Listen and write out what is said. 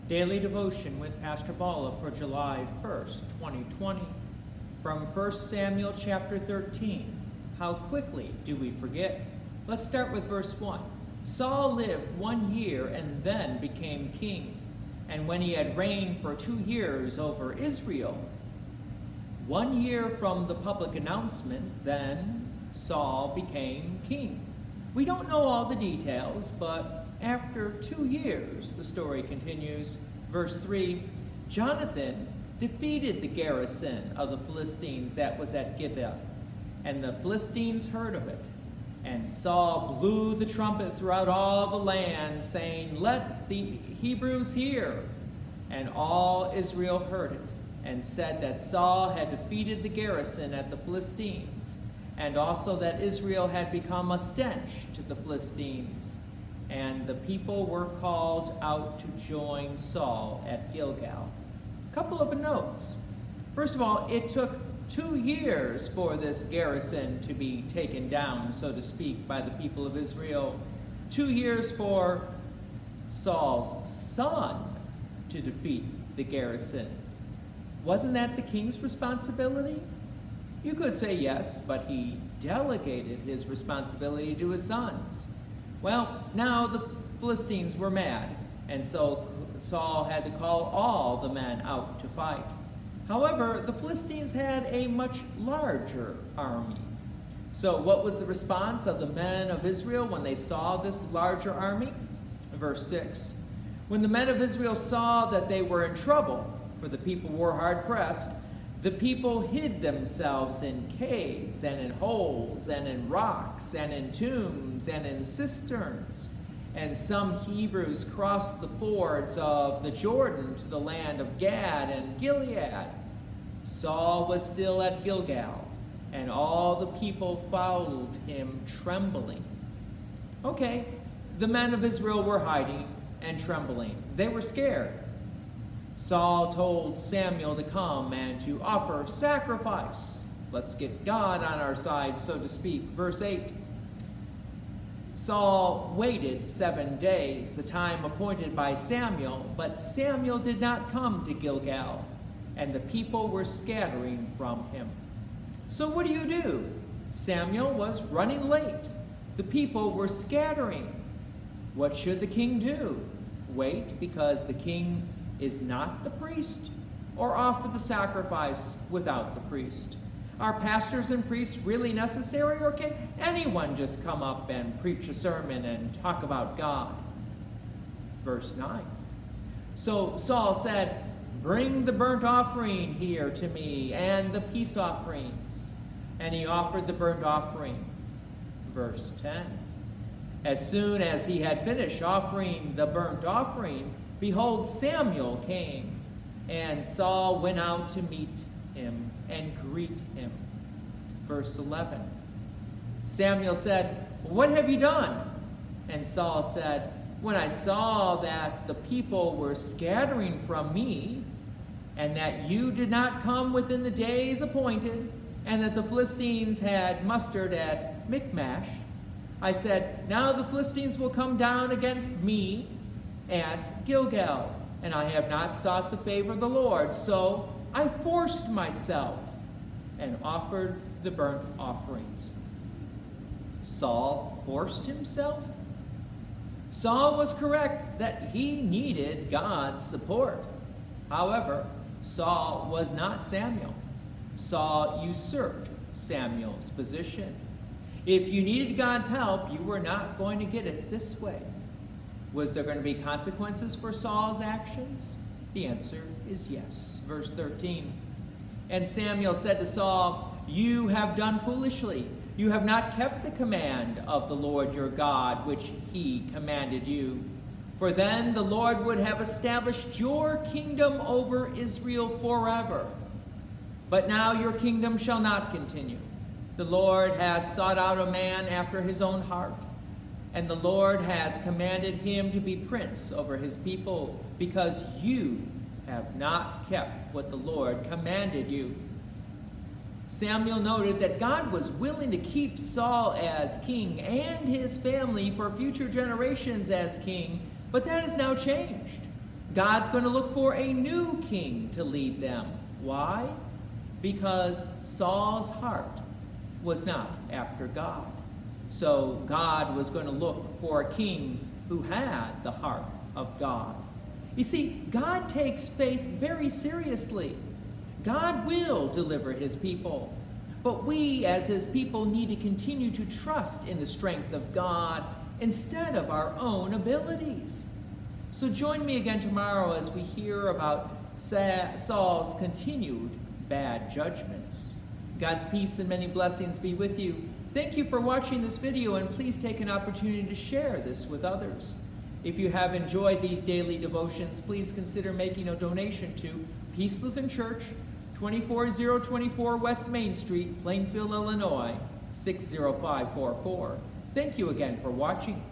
Daily Devotion with Pastor Balla for July 1st, 2020. From 1 Samuel chapter 13. How quickly do we forget? Let's start with verse 1. Saul lived 1 year and then became king. And when he had reigned for 2 years over Israel, 1 year from the public announcement, then Saul became king. We don't know all the details, but after 2 years, the story continues. Verse 3, Jonathan defeated the garrison of the Philistines that was at Gibeah, and the Philistines heard of it. And Saul blew the trumpet throughout all the land, saying, "Let the Hebrews hear." And all Israel heard it, and said that Saul had defeated the garrison at the Philistines, and also that Israel had become a stench to the Philistines. And the people were called out to join Saul at Gilgal. A couple of notes. First of all, it took 2 years for this garrison to be taken down, so to speak, by the people of Israel. 2 years for Saul's son to defeat the garrison. Wasn't that the king's responsibility? You could say yes, but he delegated his responsibility to his sons. Well, now the Philistines were mad, and so Saul had to call all the men out to fight. However, the Philistines had a much larger army. So what was the response of the men of Israel when they saw this larger army? Verse 6. When the men of Israel saw that they were in trouble, for the people were hard-pressed, the people hid themselves in caves and in holes and in rocks and in tombs and in cisterns. And some Hebrews crossed the fords of the Jordan to the land of Gad and Gilead. Saul was still at Gilgal, and all the people followed him trembling. Okay, the men of Israel were hiding and trembling. They were scared. Saul told Samuel to come and to offer sacrifice. Let's get God on our side, so to speak. Verse 8. Saul waited 7 days, the time appointed by Samuel, but Samuel did not come to Gilgal, and the people were scattering from him. So what do? Samuel was running late. The people were scattering. What should the king do? Wait because the king is not the priest, or offer the sacrifice without the priest? Are pastors and priests really necessary, or can anyone just come up and preach a sermon and talk about God? Verse 9. So Saul said, "Bring the burnt offering here to me, and the peace offerings." And he offered the burnt offering. Verse 10. As soon as he had finished offering the burnt offering, behold, Samuel came, and Saul went out to meet him and greet him. Verse 11. Samuel said, "What have you done?" And Saul said, "When I saw that the people were scattering from me, and that you did not come within the days appointed, and that the Philistines had mustered at Michmash, I said, now the Philistines will come down against me at Gilgal, and I have not sought the favor of the Lord. So I forced myself and offered the burnt offerings." Saul forced himself? Saul was correct that he needed God's support. However, Saul was not Samuel. Saul usurped Samuel's position. If you needed God's help, you were not going to get it this way. Was there going to be consequences for Saul's actions? The answer is yes. Verse 13. And Samuel said to Saul, "You have done foolishly. You have not kept the command of the Lord your God, which he commanded you. For then the Lord would have established your kingdom over Israel forever. But now your kingdom shall not continue. The Lord has sought out a man after his own heart, and the Lord has commanded him to be prince over his people, because you have not kept what the Lord commanded you." Samuel noted that God was willing to keep Saul as king and his family for future generations as king, but that has now changed. God's going to look for a new king to lead them. Why? Because Saul's heart was not after God. So God was going to look for a king who had the heart of God. You see, God takes faith very seriously. God will deliver his people. But we, as his people, need to continue to trust in the strength of God instead of our own abilities. So join me again tomorrow as we hear about Saul's continued bad judgments. God's peace and many blessings be with you. Thank you for watching this video, and please take an opportunity to share this with others. If you have enjoyed these daily devotions, please consider making a donation to Peace Lutheran Church, 24024 West Main Street, Plainfield, Illinois, 60544. Thank you again for watching.